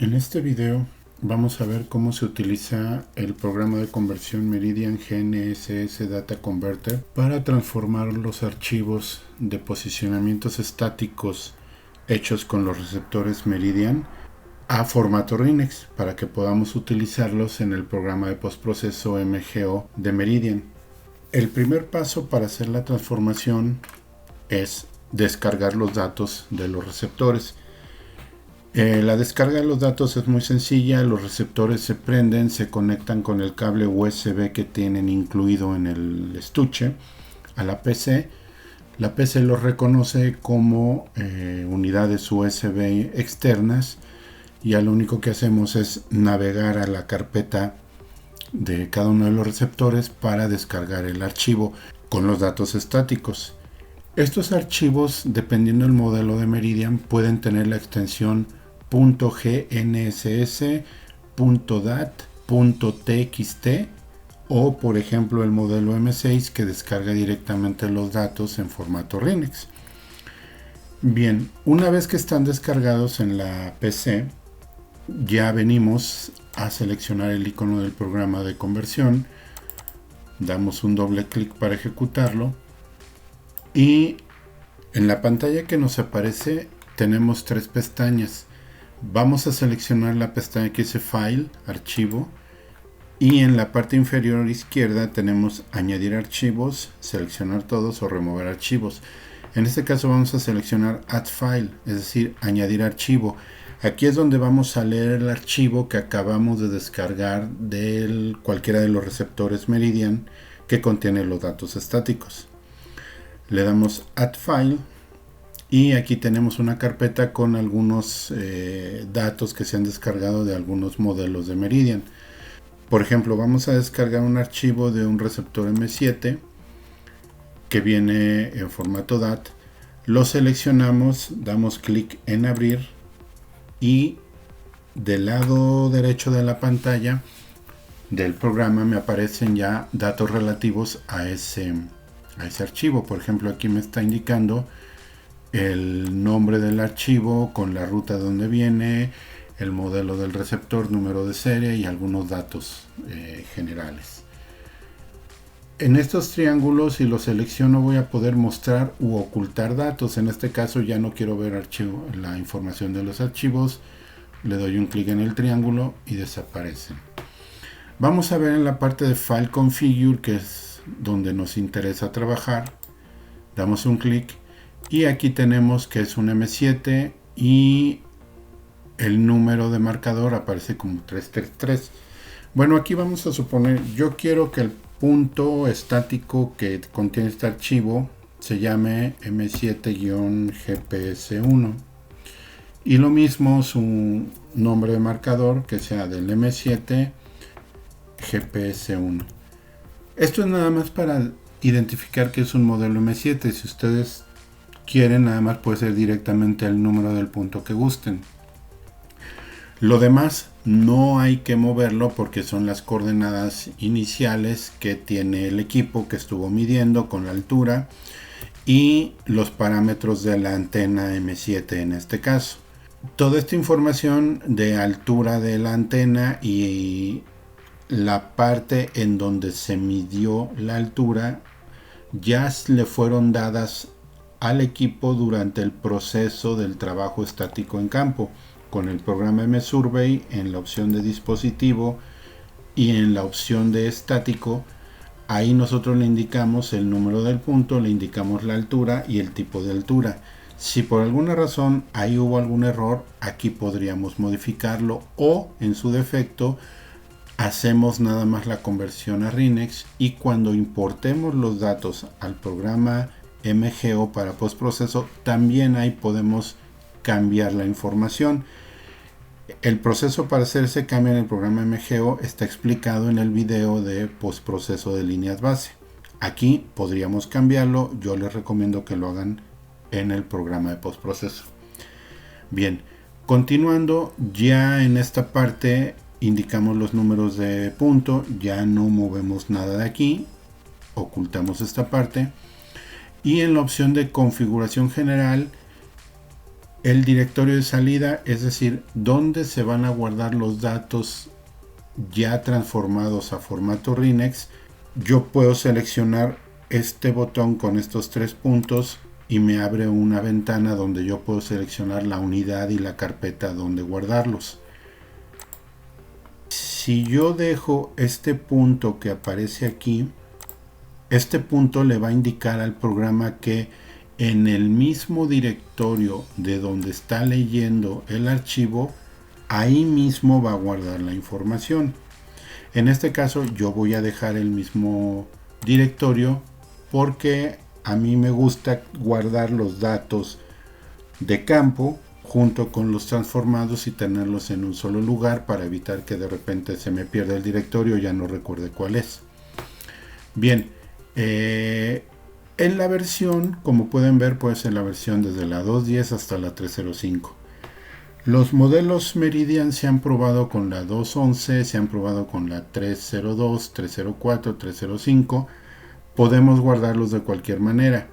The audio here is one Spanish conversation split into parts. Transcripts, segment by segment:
En este video vamos a ver cómo se utiliza el programa de conversión Meridian GNSS Data Converter para transformar los archivos de posicionamientos estáticos hechos con los receptores Meridian a formato RINEX para que podamos utilizarlos en el programa de postproceso MGO de Meridian. El primer paso para hacer la transformación es descargar los datos de los receptores. La descarga de los datos es muy sencilla. Los receptores se prenden, se conectan con el cable USB que tienen incluido en el estuche a la PC. La PC los reconoce como unidades USB externas y ya lo único que hacemos es navegar a la carpeta de cada uno de los receptores para descargar el archivo con los datos estáticos. Estos archivos, dependiendo del modelo de Meridian, pueden tener la extensión .gnss, .dat, .txt o, por ejemplo, el modelo M6 que descarga directamente los datos en formato RINEX. Bien, una vez que están descargados en la PC, ya venimos a seleccionar el icono del programa de conversión, damos un doble clic para ejecutarlo y en la pantalla que nos aparece tenemos tres pestañas. Vamos a seleccionar la pestaña que dice File, Archivo, y en la parte inferior izquierda tenemos Añadir archivos, Seleccionar todos o Remover archivos. En este caso vamos a seleccionar Add File, es decir, Añadir archivo. Aquí es donde vamos a leer el archivo que acabamos de descargar de cualquiera de los receptores Meridian que contiene los datos estáticos. Le damos Add File. Y aquí tenemos una carpeta con algunos datos que se han descargado de algunos modelos de Meridian. Por ejemplo, vamos a descargar un archivo de un receptor M7 que viene en formato DAT. Lo seleccionamos, damos clic en abrir y del lado derecho de la pantalla del programa me aparecen ya datos relativos a ese archivo. Por ejemplo, aquí me está indicando el nombre del archivo con la ruta de donde viene, el modelo del receptor, número de serie y algunos datos generales. En estos triángulos, si los selecciono, voy a poder mostrar u ocultar datos. En este caso ya no quiero ver la información de los archivos. Le doy un clic en el triángulo y desaparecen. Vamos a ver en la parte de File Configure, que es donde nos interesa trabajar. Damos un clic. Y aquí tenemos que es un M7 y el número de marcador aparece como 333. Bueno, aquí vamos a suponer, yo quiero que el punto estático que contiene este archivo se llame M7-GPS1. Y lo mismo su nombre de marcador que sea del M7 GPS1. Esto es nada más para identificar que es un modelo M7. Si ustedes quieren, nada más puede ser directamente el número del punto que gusten. Lo demás no hay que moverlo porque son las coordenadas iniciales que tiene el equipo que estuvo midiendo con la altura y los parámetros de la antena M7 en este caso. Toda esta información de altura de la antena y la parte en donde se midió la altura ya le fueron dadas al equipo durante el proceso del trabajo estático en campo con el programa MSurvey en la opción de dispositivo y en la opción de estático. Ahí nosotros le indicamos el número del punto, le indicamos la altura y el tipo de altura. Si por alguna razón ahí hubo algún error, aquí podríamos modificarlo o en su defecto hacemos nada más la conversión a RINEX y cuando importemos los datos al programa MGO para postproceso, también ahí podemos cambiar la información. El proceso para hacer ese cambio en el programa MGO está explicado en el video de postproceso de líneas base. Aquí podríamos cambiarlo, yo les recomiendo que lo hagan en el programa de postproceso. Bien, continuando, ya en esta parte indicamos los números de punto, ya no movemos nada de aquí, ocultamos esta parte. Y en la opción de configuración general el directorio de salida, es decir, dónde se van a guardar los datos ya transformados a formato RINEX. Yo puedo seleccionar este botón con estos 3 puntos y me abre una ventana donde yo puedo seleccionar la unidad y la carpeta donde guardarlos. Si yo dejo este punto que aparece aquí, este punto le va a indicar al programa que en el mismo directorio de donde está leyendo el archivo, ahí mismo va a guardar la información. En este caso yo voy a dejar el mismo directorio porque a mí me gusta guardar los datos de campo junto con los transformados y tenerlos en un solo lugar para evitar que de repente se me pierda el directorio y ya no recuerde cuál es. Bien, en la versión, como pueden ver, puede ser la versión desde la 2.10 hasta la 3.05. Los modelos Meridian se han probado con la 2.11, se han probado con la 3.02, 3.04, 3.05. Podemos guardarlos de cualquier manera.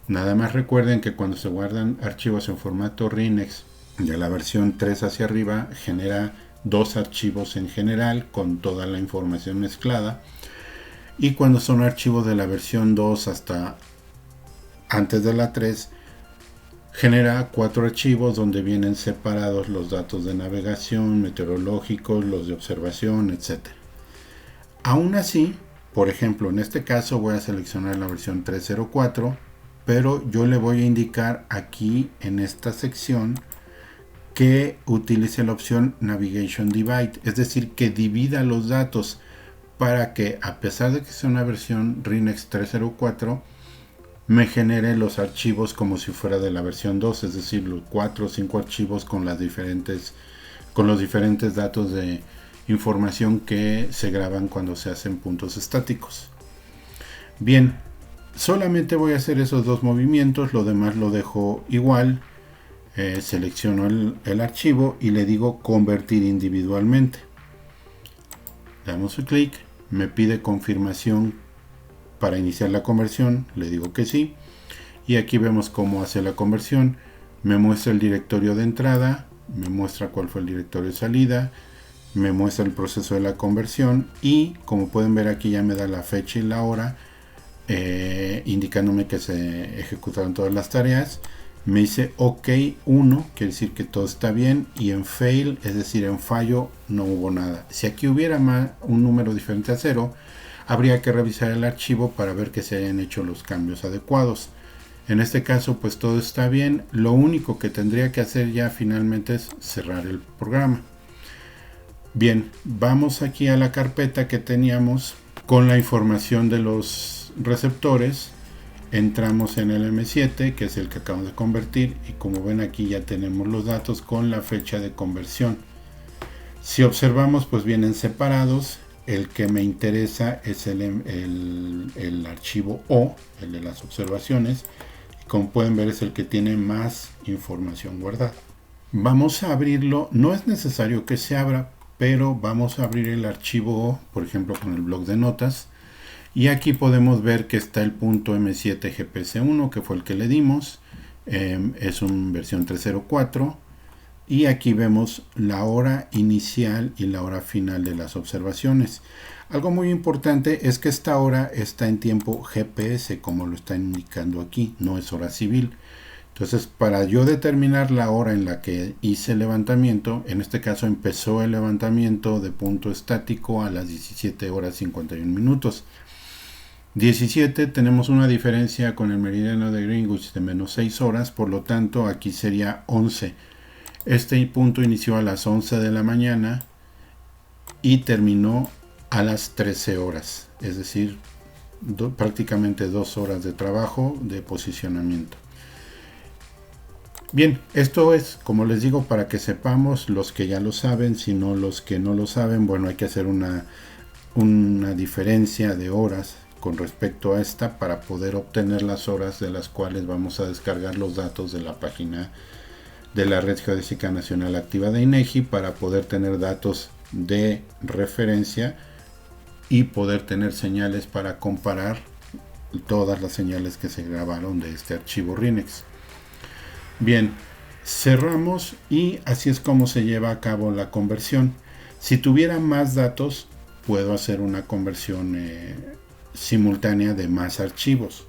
Nada más recuerden que cuando se guardan archivos en formato RINEX de la versión 3 hacia arriba, genera 2 archivos en general con toda la información mezclada. Y cuando son archivos de la versión 2 hasta antes de la 3, genera 4 archivos donde vienen separados los datos de navegación, meteorológicos, los de observación, etc. Aún así, por ejemplo, en este caso voy a seleccionar la versión 3.04, pero yo le voy a indicar aquí en esta sección que utilice la opción Navigation Divide, es decir, que divida los datos para que, a pesar de que sea una versión RINEX 3.04, me genere los archivos como si fuera de la versión 2, es decir, los 4 o 5 archivos con los diferentes datos de información que se graban cuando se hacen puntos estáticos. Bien, solamente voy a hacer esos 2 movimientos, lo demás lo dejo igual. Selecciono el archivo y le digo convertir individualmente. Damos un clic, me pide confirmación para iniciar la conversión, le digo que sí, y aquí vemos cómo hace la conversión. Me muestra el directorio de entrada, me muestra cuál fue el directorio de salida, me muestra el proceso de la conversión y, como pueden ver, aquí ya me da la fecha y la hora, indicándome que se ejecutaron todas las tareas. Me dice OK 1, quiere decir que todo está bien, y en fail, es decir, en fallo, no hubo nada. Si aquí hubiera un número diferente a 0, habría que revisar el archivo para ver que se hayan hecho los cambios adecuados. En este caso, pues todo está bien. Lo único que tendría que hacer ya finalmente es cerrar el programa. Bien, vamos aquí a la carpeta que teníamos con la información de los receptores. Entramos en el M7, que es el que acabamos de convertir, y como ven aquí ya tenemos los datos con la fecha de conversión. Si observamos, pues vienen separados. El que me interesa es el archivo O, el de las observaciones, y como pueden ver es el que tiene más información guardada. Vamos a abrirlo, no es necesario que se abra, pero vamos a abrir el archivo O, por ejemplo con el bloc de notas, y aquí podemos ver que está el punto M7 GPC1, que fue el que le dimos. Es una versión 3.04, y aquí vemos la hora inicial y la hora final de las observaciones. Algo muy importante es que esta hora está en tiempo GPS, como lo está indicando aquí, no es hora civil. Entonces, para yo determinar la hora en la que hice el levantamiento, en este caso empezó el levantamiento de punto estático a las 17 horas 51 minutos. 17, tenemos una diferencia con el meridiano de Greenwich de menos 6 horas, por lo tanto aquí sería 11. Este punto inició a las 11 de la mañana y terminó a las 13 horas, es decir, prácticamente 2 horas de trabajo de posicionamiento. Bien, esto es, como les digo, para que sepamos los que ya lo saben. Si no, los que no lo saben, bueno, hay que hacer una diferencia de horas con respecto a esta para poder obtener las horas de las cuales vamos a descargar los datos de la página de la Red Geodésica Nacional Activa de INEGI, para poder tener datos de referencia y poder tener señales para comparar todas las señales que se grabaron de este archivo RINEX. Bien, Cerramos y así es como se lleva a cabo la conversión. Si tuviera más datos, puedo hacer una conversión simultánea de más archivos.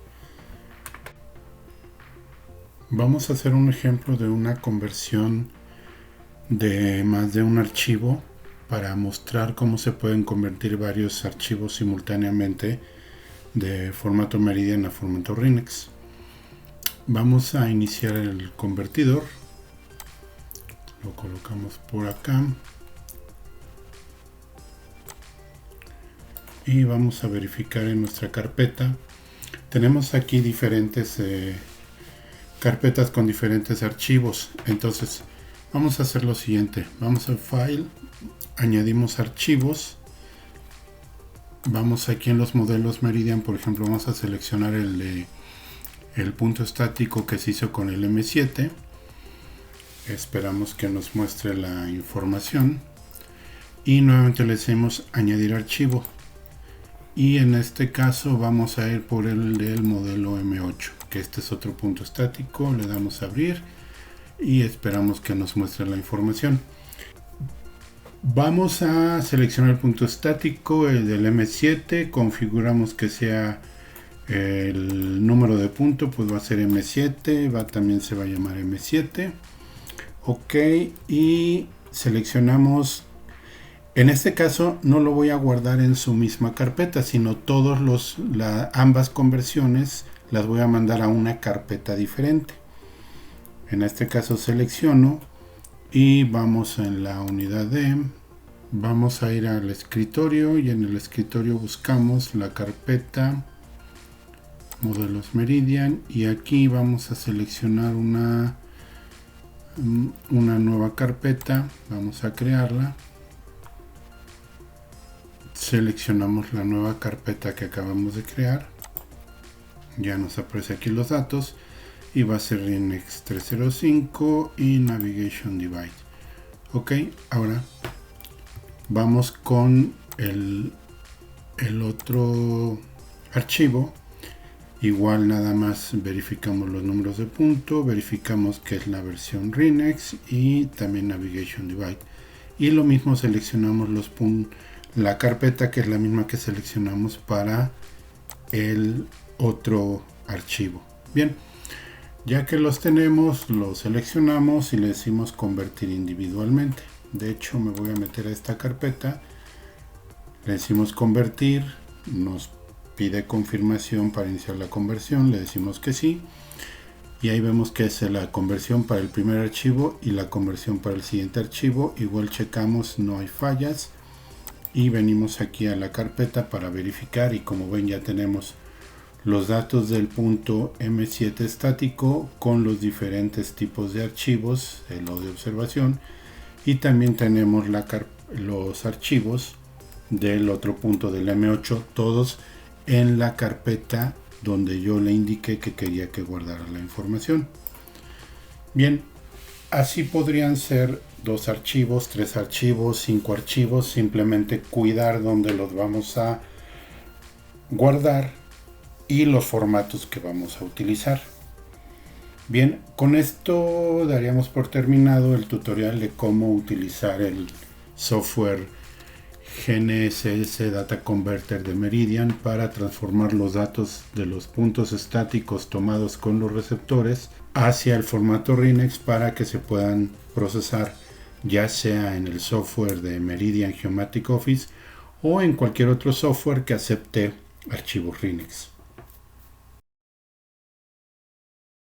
Vamos a hacer un ejemplo de una conversión de más de un archivo para mostrar cómo se pueden convertir varios archivos simultáneamente de formato Meridian a formato Rinex. Vamos a iniciar el convertidor. Lo colocamos por acá. Y vamos a verificar en nuestra carpeta. Tenemos aquí diferentes carpetas con diferentes archivos. Entonces vamos a hacer lo siguiente. Vamos a File, añadimos archivos. Vamos aquí en los modelos Meridian, por ejemplo, vamos a seleccionar el punto estático que se hizo con el M7. Esperamos que nos muestre la información y nuevamente le decimos añadir archivo, y en este caso vamos a ir por el del modelo M8, que este es otro punto estático. Le damos a abrir y esperamos que nos muestre la información. Vamos a seleccionar el punto estático, el del M7, configuramos que sea el número de punto, pues va a ser M7, también se va a llamar M7. Ok, y seleccionamos. En este caso no lo voy a guardar en su misma carpeta, sino ambas conversiones las voy a mandar a una carpeta diferente. En este caso selecciono y vamos en la unidad vamos a ir al escritorio, y en el escritorio buscamos la carpeta modelos Meridian, y aquí vamos a seleccionar una nueva carpeta. Vamos a crearla, seleccionamos la nueva carpeta que acabamos de crear, ya nos aparece aquí los datos y va a ser Rinex 305 y Navigation Device. Ok, ahora vamos con el otro archivo. Igual nada más verificamos los números de punto, verificamos que es la versión Rinex y también Navigation Device, y lo mismo seleccionamos la carpeta, que es la misma que seleccionamos para el otro archivo. Bien, ya que los tenemos, los seleccionamos y le decimos convertir individualmente. De hecho, me voy a meter a esta carpeta, le decimos convertir, nos pide confirmación para iniciar la conversión, le decimos que sí, y ahí vemos que es la conversión para el primer archivo y la conversión para el siguiente archivo. Igual checamos, no hay fallas, y venimos aquí a la carpeta para verificar, y como ven ya tenemos los datos del punto M7 estático con los diferentes tipos de archivos, el de observación, y también tenemos los archivos del otro punto del M8, todos en la carpeta donde yo le indiqué que quería que guardara la información. Bien, así podrían ser 2 archivos, 3 archivos, 5 archivos, simplemente cuidar dónde los vamos a guardar y los formatos que vamos a utilizar. Bien, con esto daríamos por terminado el tutorial de cómo utilizar el software GNSS Data Converter de Meridian para transformar los datos de los puntos estáticos tomados con los receptores hacia el formato Rinex para que se puedan procesar ya sea en el software de Meridian Geomatic Office o en cualquier otro software que acepte archivos Rinex.